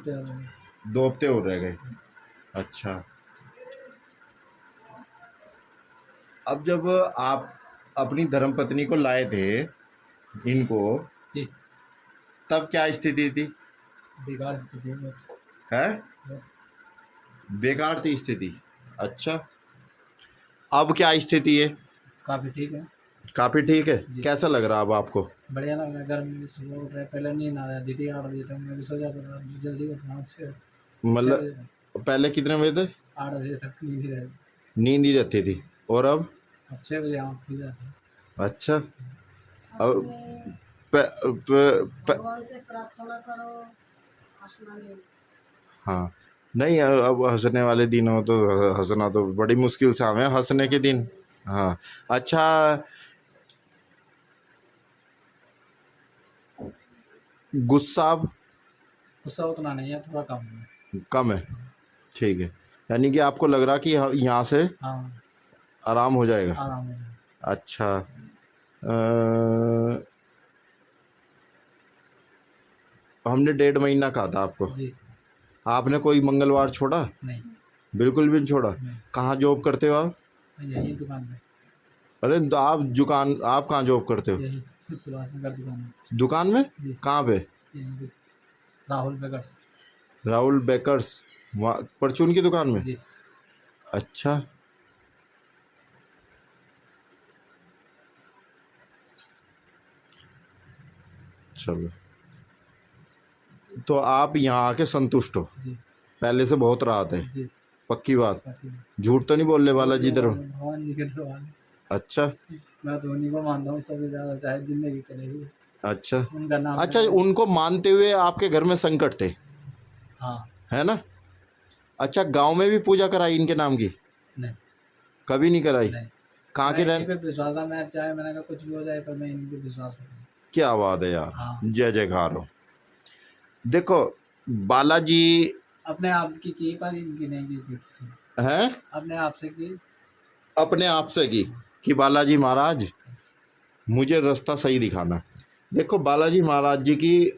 हफ्ते हो गए। 2 हफ्ते और रह गए। अच्छा, अब जब आप अपनी धर्मपत्नी को लाए थे इनको, जी। तब क्या स्थिति थी? बेकार स्थिति बहुत। है? बहुत। बेकार थी स्थिति। अच्छा, अब क्या स्थिति है? काफ़ी ठीक है। काफ़ी ठीक है। जी। कैसा लग रहा अब आपको? बढ़िया लग रहा है। गर्मी में सुबह उठ रहे, पहले नींद आ जाती थी 8 बजे तक, मैं भी सो जाता था। जल्दी उठना 6 मतलब बजे तक। पहले कितने बजे थे? 8 बजे तक नींद ही रहती। नींद ही रहती थी। और अब? अब 6 बजे आँख खुल जाती है। अच्छा, अब प, प, प, भगवान से प्रार्थना करो, हंसना नहीं। हाँ, नहीं अब हंसने वाले दिन हो तो हंसना तो बड़ी मुश्किल से आवे हंसने के दिन। हाँ, अच्छा, गुस्सा गुस्सा उतना नहीं है, थोड़ा कम है। कम है। ठीक है, यानी कि आपको लग रहा कि यहाँ से हाँ, आराम हो जाएगा। आराम हो जाए। अच्छा, हमने 1.5 महीना कहा था आपको। जी। आपने कोई मंगलवार छोड़ा? नहीं। बिल्कुल भी नहीं छोड़ा। नहीं। कहाँ जॉब करते हो आप? यही दुकान पे। अरे तो आप कहाँ जॉब करते हो? यही सुभाष नगर दुकान में। दुकान में? जी। कहाँ पे? यहीं पे, राहुल बेकर्स। राहुल बेकर्स, वहाँ परचून की दुकान में? जी। अच्छा, चलो, तो आप यहाँ आके संतुष्ट हो? जी। पहले से बहुत राहत है? जी। पक्की बात? काफी है। झूठ तो नहीं बोल रहे बालाजी दर? भगवान जी के दरबार में। अच्छा, मैं तो उन्हीं को मानता हूँ सबसे ज़्यादा, चाहे जिंदगी चलेगी अच्छा, उनका नाम। अच्छा, उनको मानते हुए आपके घर में संकट थे, हाँ। है ना? अच्छा, गांव में भी पूजा कराई इनके नाम की? नहीं। कभी नहीं कराई? नहीं। कहाँ के मैं इन्हीं रहने? पे विश्वास है। मैं चाहे मैंने कहा कुछ भी हो जाए, पर मैं इन्हीं पे विश्वास रखूँ। क्या बात है यार। हाँ। जय जयकार हो। देखो बालाजी अपने आप की पर इनकी नहीं की किसी ने। है, अपने आप से की। अपने आप से की कि बालाजी महाराज मुझे रास्ता सही दिखाना। देखो बालाजी महाराज जी की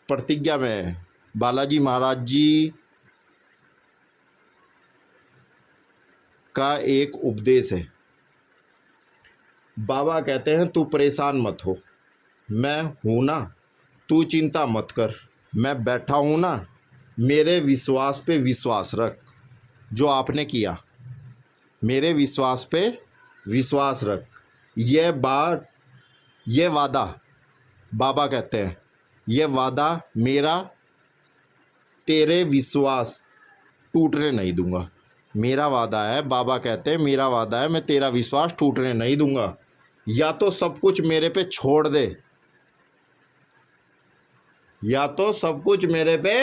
प्रतिज्ञा में है, बालाजी महाराज जी का एक उपदेश है। बाबा कहते हैं तू परेशान मत हो, मैं हूँ ना, तू चिंता मत कर, मैं बैठा हूँ ना, मेरे विश्वास पे विश्वास रख। जो आपने किया, मेरे विश्वास पे विश्वास रख। ये बात, ये वादा, बाबा कहते हैं ये वादा मेरा तेरे विश्वास टूटने नहीं दूंगा। मेरा वादा है, बाबा कहते हैं मेरा वादा है, मैं तेरा विश्वास टूटने नहीं दूंगा। या तो सब कुछ मेरे पे छोड़ दे, या तो सब कुछ मेरे पे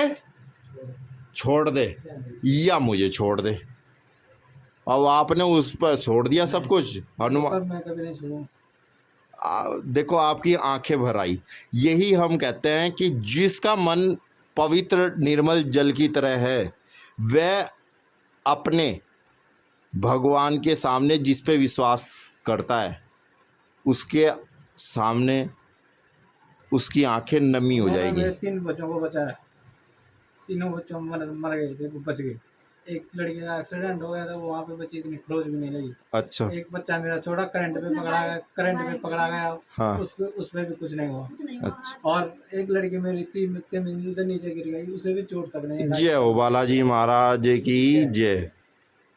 छोड़ दे, या मुझे छोड़ दे। अब आपने उस पर छोड़ दिया सब कुछ। हनुमान, मैं कभी नहीं छोड़ूंगा। देखो आपकी आंखें भर आई। यही हम कहते हैं कि जिसका मन पवित्र निर्मल जल की तरह है, वह अपने भगवान के सामने जिस पे विश्वास करता है, उसके सामने उसकी आंखें नमी हो जाएगी। 3 बच्चों को बचाया, तीनों बच्चों मर गए थे, वो बच गए। एक लड़के का एक्सीडेंट हो गया था, वो वहाँ पे बची, इतनी खरोच भी नहीं लगी। अच्छा, एक बच्चा मेरा छोटा करंट पे पकड़ा गया। हाँ, उस पे भी कुछ नहीं हुआ। अच्छा, और एक लड़की मेरी 3 मंजिल से नीचे गिर गई, उसे भी चोट तक नहीं लगी। जय हो बालाजी महाराज की जय।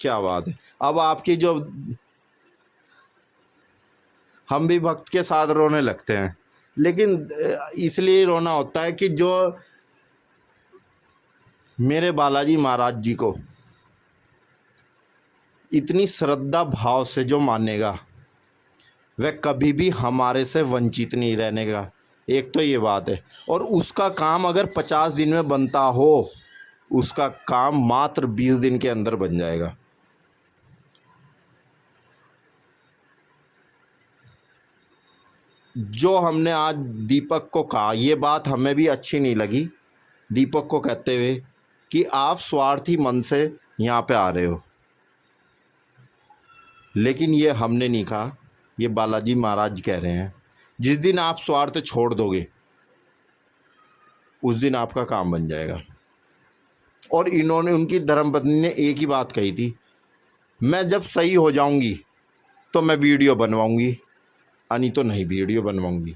क्या बात है। अब आपकी जो, हम भी भक्त के साथ रोने लगते हैं, लेकिन इसलिए रोना होता है कि जो मेरे बालाजी महाराज जी को इतनी श्रद्धा भाव से जो मानेगा, वह कभी भी हमारे से वंचित नहीं रहने का। एक तो ये बात है। और उसका काम अगर 50 दिन में बनता हो, उसका काम मात्र 20 दिन के अंदर बन जाएगा। जो हमने आज दीपक को कहा, ये बात हमें भी अच्छी नहीं लगी दीपक को कहते हुए कि आप स्वार्थी मन से यहाँ पे आ रहे हो, लेकिन ये हमने नहीं कहा, ये बालाजी महाराज कह रहे हैं। जिस दिन आप स्वार्थ छोड़ दोगे, उस दिन आपका काम बन जाएगा। और इन्होंने, उनकी धर्मपत्नी ने एक ही बात कही थी, मैं जब सही हो जाऊंगी तो मैं वीडियो बनवाऊंगी, यानी तो नहीं वीडियो बनवाऊंगी।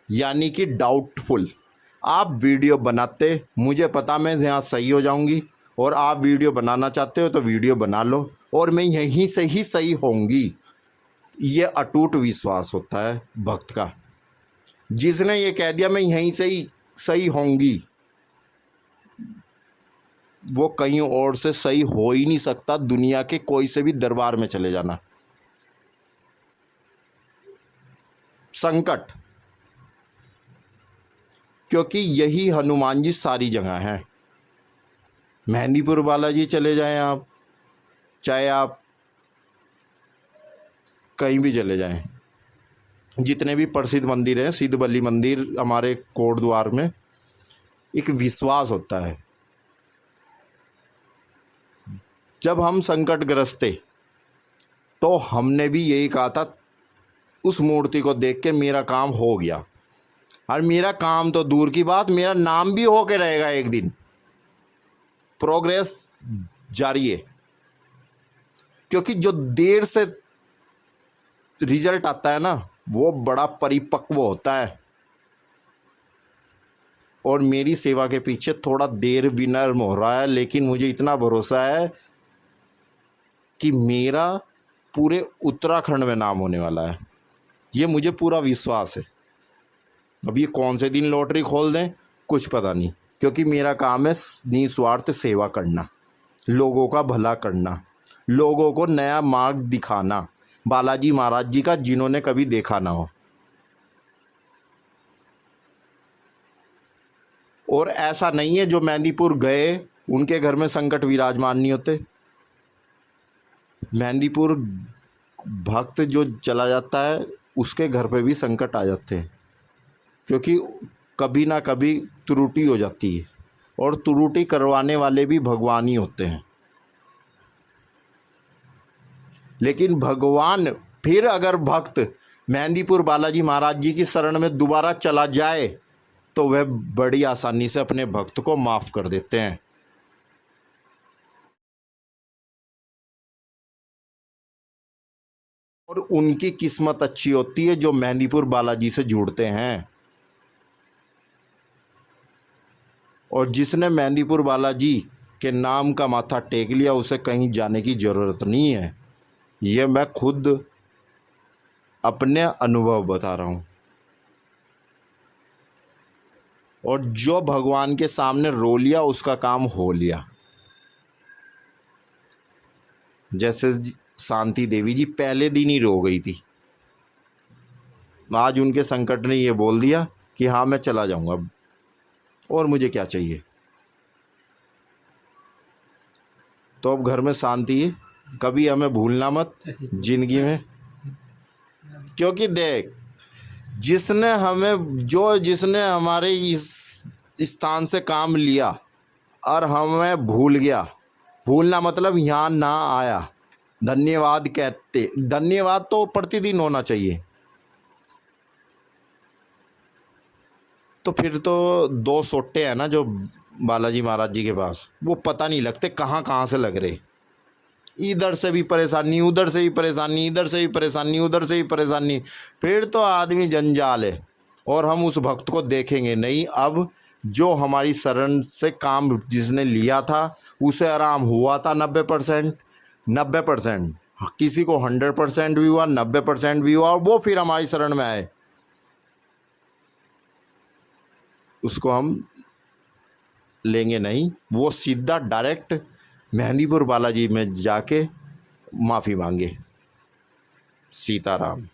यानी कि डाउटफुल। आप वीडियो बनाते, मुझे पता मैं यहाँ सही हो जाऊंगी, और आप वीडियो बनाना चाहते हो तो वीडियो बना लो, और मैं यहीं से ही सही होंगी। ये अटूट विश्वास होता है भक्त का। जिसने ये कह दिया मैं यहीं से ही सही होंगी, वो कहीं और से सही हो ही नहीं सकता। दुनिया के कोई से भी दरबार में चले जाना। संकट, क्योंकि यही हनुमान जी सारी जगह हैं। मेहंदीपुर बालाजी चले जाएं आप, चाहे आप कहीं भी चले जाएं, जितने भी प्रसिद्ध मंदिर हैं, सिद्ध बली मंदिर हमारे कोटद्वार में, एक विश्वास होता है। जब हम संकटग्रस्त थे तो हमने भी यही कहा था, उस मूर्ति को देख के मेरा काम हो गया। और मेरा काम तो दूर की बात, मेरा नाम भी होके रहेगा एक दिन। प्रोग्रेस जारी है, क्योंकि जो देर से रिजल्ट आता है ना, वो बड़ा परिपक्व होता है। और मेरी सेवा के पीछे थोड़ा देर विनम्र हो रहा है, लेकिन मुझे इतना भरोसा है कि मेरा पूरे उत्तराखंड में नाम होने वाला है। ये मुझे पूरा विश्वास है। अब ये कौन से दिन लॉटरी खोल दें कुछ पता नहीं, क्योंकि मेरा काम है निस्वार्थ सेवा करना, लोगों का भला करना, लोगों को नया मार्ग दिखाना, बालाजी महाराज जी का, जिन्होंने कभी देखा ना हो। और ऐसा नहीं है जो मेहंदीपुर गए उनके घर में संकट विराजमान नहीं होते। मेहंदीपुर भक्त जो चला जाता है उसके घर पे भी संकट आ जाते हैं, क्योंकि कभी ना कभी त्रुटि हो जाती है, और त्रुटि करवाने वाले भी भगवान ही होते हैं। लेकिन भगवान फिर अगर भक्त मेहंदीपुर बालाजी महाराज जी की शरण में दोबारा चला जाए तो वह बड़ी आसानी से अपने भक्त को माफ़ कर देते हैं। और उनकी किस्मत अच्छी होती है जो मेहंदीपुर बालाजी से जुड़ते हैं। और जिसने मेहंदीपुर बालाजी के नाम का माथा टेक लिया, उसे कहीं जाने की ज़रूरत नहीं है। ये मैं खुद अपने अनुभव बता रहा हूँ। और जो भगवान के सामने रो लिया उसका काम हो लिया। जैसे शांति देवी जी पहले दिन ही रो गई थी, आज उनके संकट ने ये बोल दिया कि हाँ मैं चला जाऊंगा, और मुझे क्या चाहिए। तो अब घर में शांति है, कभी हमें भूलना मत जिंदगी में। क्योंकि देख, जिसने हमारे इस स्थान से काम लिया और हमें भूल गया, भूलना मतलब यहाँ ना आया, धन्यवाद कहते। धन्यवाद तो प्रतिदिन होना चाहिए। तो फिर तो दो सोटे हैं ना जो बालाजी महाराज जी के पास, वो पता नहीं लगते कहाँ कहाँ से लग रहे। इधर से भी परेशानी, उधर से भी परेशानी, इधर से भी परेशानी, उधर से भी परेशानी, फिर तो आदमी जंजाल है। और हम उस भक्त को देखेंगे नहीं। अब जो हमारी शरण से काम जिसने लिया था उसे आराम हुआ था 90%, किसी को 100% भी हुआ, 90% भी हुआ, और वो फिर हमारी शरण में आए, उसको हम लेंगे नहीं। वो सीधा डायरेक्ट मेहंदीपुर बालाजी में जाके माफ़ी मांगे। सीताराम।